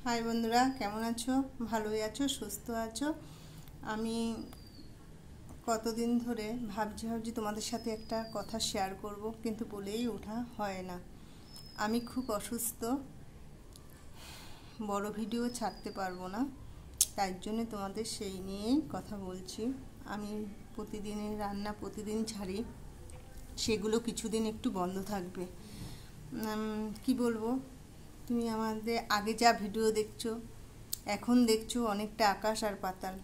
High বন্ধুরা, কেমন আছো? ভালোই আছো? সুস্থ আছো? আমি কতদিন ধরে ভাবছি তোমাদের সাথে একটা কথা শেয়ার করব, কিন্তু বলেই ওঠা হয় না। আমি খুব অসুস্থ, বড় ভিডিও ছাড়তে পারবো না, তাই জন্য তোমাদের সেই নিয়েই কথা বলছি। আমি প্রতিদিনের রান্না প্রতিদিন ছাড়ি, সেগুলো কিছুদিন একটু বন্ধ থাকবে। কি বলবো, তুমি আমাদের আগে যা ভিডিও দেখছো, এখন দেখছো অনেকটা আকাশ আর পাতাল।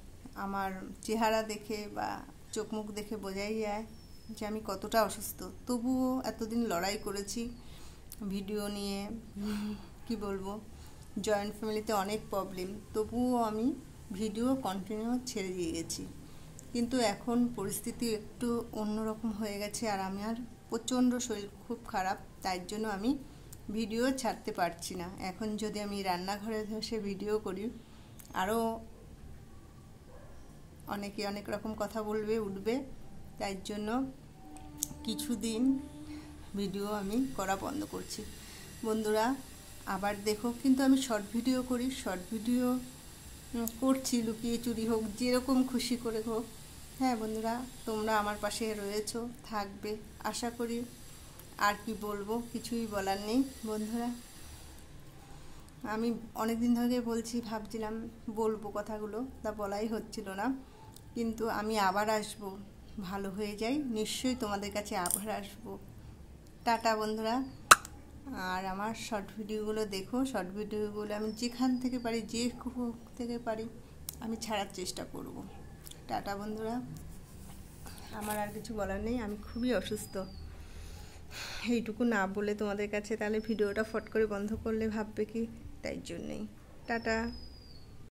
আমার চেহারা দেখে বা চোখ মুখ দেখে বোঝাই যায় যে আমি কতটা অসুস্থ। তবুও এতদিন লড়াই করেছি ভিডিও নিয়ে। কি বলবো, জয়েন্ট ফ্যামিলিতে অনেক প্রবলেম, তবুও আমি ভিডিও কন্টিনিউ ছেড়ে দিয়ে গেছি। কিন্তু এখন পরিস্থিতি একটু অন্যরকম হয়ে গেছে, আর আমার প্রচণ্ড শরীর খুব খারাপ, তাই জন্য আমি ভিডিও ছাড়তে পারছি না। এখন যদি আমি রান্নাঘরে বসে ভিডিও করি, আরও অনেকে অনেক রকম কথা উঠবে, তাই জন্য কিছুদিন ভিডিও আমি করা বন্ধ করছি। বন্ধুরা আবার দেখো, কিন্তু আমি শর্ট ভিডিও করি, শর্ট ভিডিও করছি লুকিয়ে চুরি হোক, যেরকম খুশি করে হোক। হ্যাঁ বন্ধুরা, তোমরা আমার পাশে রয়েছো, থাকবে আশা করি। আর কি বলবো, কিছুই বলার নেই বন্ধুরা। আমি অনেক দিন ধরে বলছি, ভাবছিলাম বলবো কথাগুলো, তা বলাই হচ্ছিল না। কিন্তু আমি আবার আসব, ভালো হয়ে যাই নিশ্চয়ই তোমাদের কাছে আবার আসব। টাটা বন্ধুরা। আর আমার শর্ট ভিডিওগুলো দেখো, শর্ট ভিডিওগুলো আমি যেখান থেকে পারি, যে থেকে পারি আমি ছাড়ার চেষ্টা করব। টাটা বন্ধুরা, আমার আর কিছু বলার নেই, আমি খুবই অসুস্থ। এইটুকু না বলে তোমাদের কাছে, তাহলে ভিডিওটা ফট করে বন্ধ করলে ভাববে কি, তাই জন্যেই টাটা।